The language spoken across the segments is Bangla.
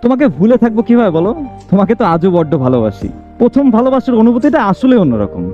তোমাকে ভুলে থাকবো কিভাবে বলো? তোমাকে তো আজও বড্ড ভালোবাসি। প্রথম ভালোবাসার অনুভূতিটা আসলে অন্যরকম।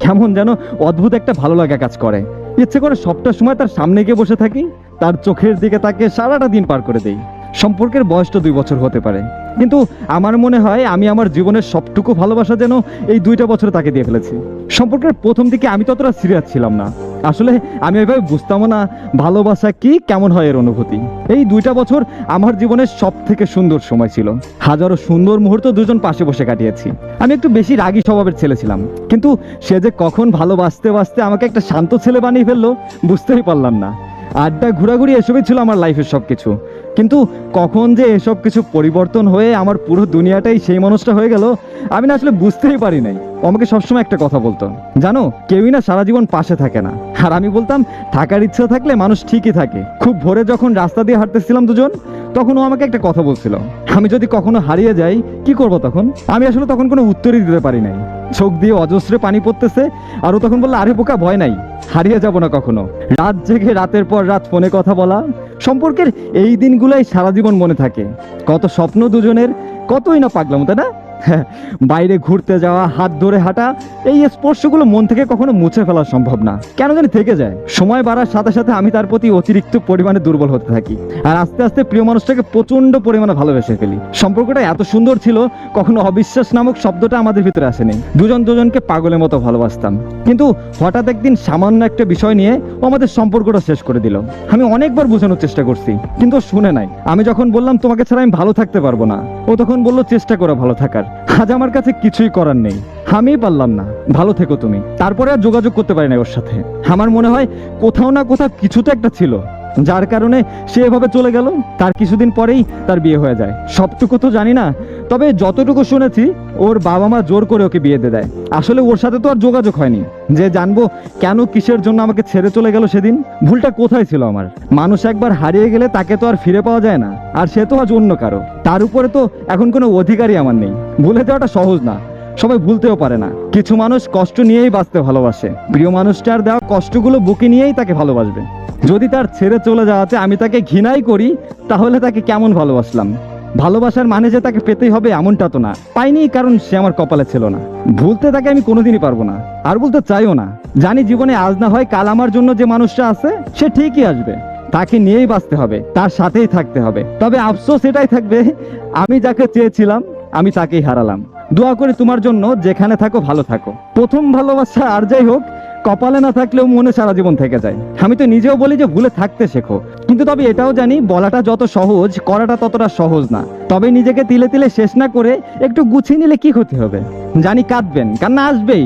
কেমন যেন অদ্ভুত একটা ভালো লাগা কাজ করে। ইচ্ছে করে সবটা সময় তার সামনে গিয়ে বসে থাকি, তার চোখের দিকে তাকে সারাটা দিন পার করে দেই। সম্পর্কের বয়স তো 2 বছর হতে পারে, কিন্তু আমার মনে হয় আমি আমার জীবনের সবটুকু ভালোবাসা যেন এই 2টা বছরে তাকে দিয়ে ফেলেছি। সম্পর্কের প্রথম দিকে আমি ততটা সিরিয়াস ছিলাম না। আসলে আমি ওইভাবে বুঝতামও না ভালোবাসা কি, কেমন হয় এর অনুভূতি। এই 2টা বছর আমার জীবনের সব থেকে সুন্দর সময় ছিল। হাজারো সুন্দর মুহূর্ত দুজন পাশে বসে কাটিয়েছি। আমি একটু বেশি রাগী স্বভাবের ছেলে ছিলাম, কিন্তু সে যে কখন ভালোবাসতে বাসতে আমাকে একটা শান্ত ছেলে বানিয়ে ফেললো বুঝতেই পারলাম না। আড্ডা ঘোরাঘুরি এসবই ছিল আমার লাইফের সবকিছু, কিন্তু কখন যে এসব কিছু পরিবর্তন হয়ে আমার পুরো দুনিয়াটাই সেই মানুষটা হয়ে গেল আমি না আসলে বুঝতেই পারি নাই। ও আমাকে সবসময় একটা কথা বলতো, জানো, কেউই না সারা জীবন পাশে থাকে না। আর আমি বলতাম, থাকার ইচ্ছা থাকলে মানুষ ঠিকই থাকে। খুব ভোরে যখন রাস্তা দিয়ে হাঁটতেছিলাম দুজন, তখন ও আমাকে একটা কথা বলছিল, আমি যদি কখনো হারিয়ে যাই কি করব তখন। আমি আসলে তখন কোনো উত্তরই দিতে পারি নাই। চোখ দিয়ে অজস্রে পানি পড়তেছে, আর ও তখন বললো, আরে বোকা, ভয় নাই, হারিয়ে যাব না কখনো। রাত জেগে রাতের পর রাত ফোনে কথা বলা। সম্পর্কের এই দিনগুলোই সারা জীবন মনে থাকে। কত স্বপ্ন দুজনের, কতই না পাগলাম, তাই না? বাইরে ঘুরতে যাওয়া, হাত ধরে হাঁটা, এই স্পর্শগুলো মন থেকে কখনো মুছে ফেলা সম্ভব না, কেন জানি থেকে যায়। সময় বাড়ার সাথে সাথে আমি তার প্রতি অতিরিক্ত পরিমাণে দুর্বল হতে থাকি, আর আস্তে আস্তে প্রিয় মানুষটাকে প্রচন্ড পরিমাণে ভালোবেসে ফেলি। সম্পর্কটা এত সুন্দর ছিল, কখনো অবিশ্বাস নামক শব্দটা আমাদের ভিতরে আসেনি। দুজন দুজনকে পাগলের মতো ভালোবাসতাম, কিন্তু হঠাৎ একদিন সামান্য একটা বিষয় নিয়ে ও আমাদের সম্পর্কটা শেষ করে দিল। আমি অনেকবার বোঝানোর চেষ্টা করছি, কিন্তু ও শুনে নাই। আমি যখন বললাম তোমাকে ছাড়া আমি ভালো থাকতে পারবো না, ও তখন বললো চেষ্টা করো ভালো থাকার। আজ আমার কাছে কিছুই করার নেই, আমিই পারলাম না, ভালো থেকো তুমি। তারপরে আর যোগাযোগ করতে পারি না ওর সাথে। আমার মনে হয় কোথাও না কোথাও কিছু তো একটা ছিল, যার কারণে সে এভাবে চলে গেল। তার কিছুদিন পরেই তার বিয়ে হয়ে যায়। সবটুকু তো জানি না, তবে যতটুকু শুনেছি ওর বাবা মা জোর করে ওকে বিয়ে দিয়ে দেয়। আসলে ওর সাথে তো আর যোগাযোগ হয়নি যে জানবো কেন, কিসের জন্য আমাকে ছেড়ে চলে গেল সেদিন। ভুলটা কোথায় ছিল আমার? মানুষ একবার হারিয়ে গেলে তাকে তো আর ফিরে পাওয়া যায় না, আর সে তো আজ অন্য কারো। তার উপরে তো এখন কোনো অধিকারই আমার নেই। ভুলে যাওয়াটা সহজ না, সবাই ভুলতেও পারে না। কিছু মানুষ কষ্ট নিয়েই বাঁচতে ভালোবাসে। প্রিয় মানুষটার দেওয়া কষ্টগুলো বুকে নিয়েই তাকে ভালোবাসবে। যদি তার ছেড়ে চলে যাওয়াতে আমি তাকে ঘৃণাই করি, তাহলে তাকে কেমন ভালোবাসলাম? ভালোবাসার মানে যে তাকে পেতেই হবে এমনটা তো না। পাইনি কারণ সে আমার কপালে ছিল না। ভুলতে তাকে আমি কোনোদিনই পারবো না, আর বলতে চাইও না। জানি জীবনে আজ না হয় কাল আমার জন্য যে মানুষটা আছে সে ঠিকই আসবে। তাকে নিয়েই বাঁচতে হবে, তার সাথেই থাকতে হবে। তবে আফসোস এটাই থাকবে, আমি যাকে চেয়েছিলাম আমি তাকেই হারালাম। দোয়া করি তোমার জন্য, যেখানে থাকো ভালো থাকো। প্রথম ভালোবাসা আর যাই হোক, কপালে না থাকলেও মনে সারা জীবন থেকে যায়। আমি তো নিজেও বলি যে ভুলে থাকতে শেখো, কিন্তু তবে এটাও জানি বলাটা যত সহজ, করাটা ততটা সহজ না। তবে নিজেকে তিলে তিলে শেষ না করে একটু গুছিয়ে নিলে কি ক্ষতি হবে? জানি কাঁদবেন, কান্না আসবেই,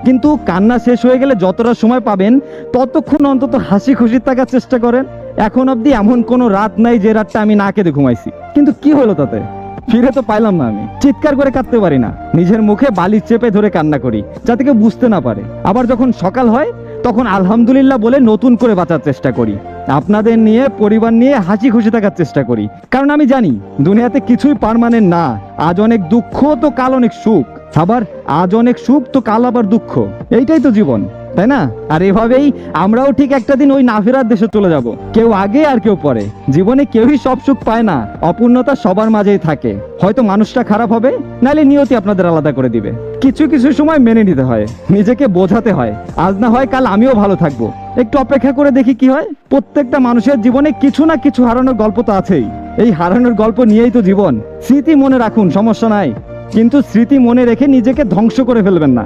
কিন্তু কান্না শেষ হয়ে গেলে যতটা সময় পাবেন ততক্ষণ অন্তত হাসি খুশি থাকার চেষ্টা করেন। এখন অবধি এমন কোনো রাত নাই যে রাতটা আমি না কেঁদে ঘুমাইছি, কিন্তু কি হলো তাতে? ফিরে তো পাইলাম না। আমি চিৎকার করে কাঁদতে পারি না, নিজের মুখে বালি চেপে ধরে কান্না করি যাতে কেউ বুঝতে না পারে। আবার যখন সকাল হয় তখন আলহামদুলিল্লাহ বলে নতুন করে বাঁচার চেষ্টা করি। আপনাদের নিয়ে, পরিবার নিয়ে হাসি খুশি থাকার চেষ্টা করি, কারণ আমি জানি দুনিয়াতে কিছুই পার্মানেন্ট না। আজ অনেক দুঃখ তো কাল অনেক সুখ, আবার আজ অনেক সুখ তো কাল আবার দুঃখ। এইটাই তো জীবন, তাই না? আর এভাবেই আমরাও ঠিক একটা দিন ওই না ফেরার দেশে চলে যাব, কেউ আগে আর কেউ পরে। জীবনে কেউই সব সুখ পায় না, অপূর্ণতা সবার মাঝেই থাকে। হয়তো মানুষটা খারাপ হবে, নাহলে নিয়তি আপনাদের আলাদা করে দিবে। কিছু কিছু সময় মেনে নিতে হয়, নিজেকে বোঝাতে হয়, আজ না হয় কাল আমিও ভালো থাকবো। একটু অপেক্ষা করে দেখি কি হয়। প্রত্যেকটা মানুষের জীবনে কিছু না কিছু হারানোর গল্প তো আছেই। এই হারানোর গল্প নিয়েই তো জীবন। স্মৃতি মনে রাখুন, সমস্যা নাই, কিন্তু স্মৃতি মনে রেখে নিজেকে ধ্বংস করে ফেলবেন না।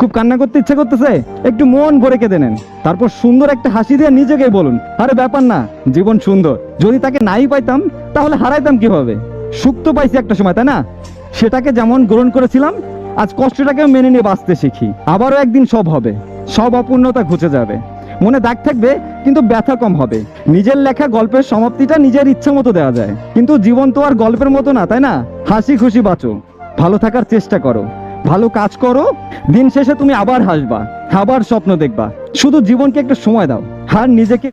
খুব কান্না করতে ইচ্ছা করতেছে, একটু মন ভরে কেঁদে নেন, তারপর সুন্দর একটা হাসি দিয়ে নিজেকেই বলুন, আরে ব্যাপার না, জীবন সুন্দর। যদি তাকে নাই পাইতাম তাহলে হারাইতাম কিভাবে? সুখ তো পাইছি একটা সময়, তাই না? সেটাকে যেমন গ্রহণ করেছিলাম, আজ কষ্টটাকে মেনে নিয়ে বাঁচতে শিখি। আবারও একদিন সব হবে, সব অপূর্ণতা ঘুচে যাবে। মনে দাগ থাকবে কিন্তু ব্যথা কম হবে। নিজের লেখা গল্পের সমাপ্তিটা নিজের ইচ্ছা মতো দেওয়া যায়, কিন্তু জীবন তো আর গল্পের মতো না, তাই না? হাসি খুশি বাঁচো, ভালো থাকার চেষ্টা করো, ভালো কাজ করো। দিন শেষে তুমি আবার হাসবা, আবার স্বপ্ন দেখবা। শুধু জীবনকে একটা সময় দাও, আর নিজেকে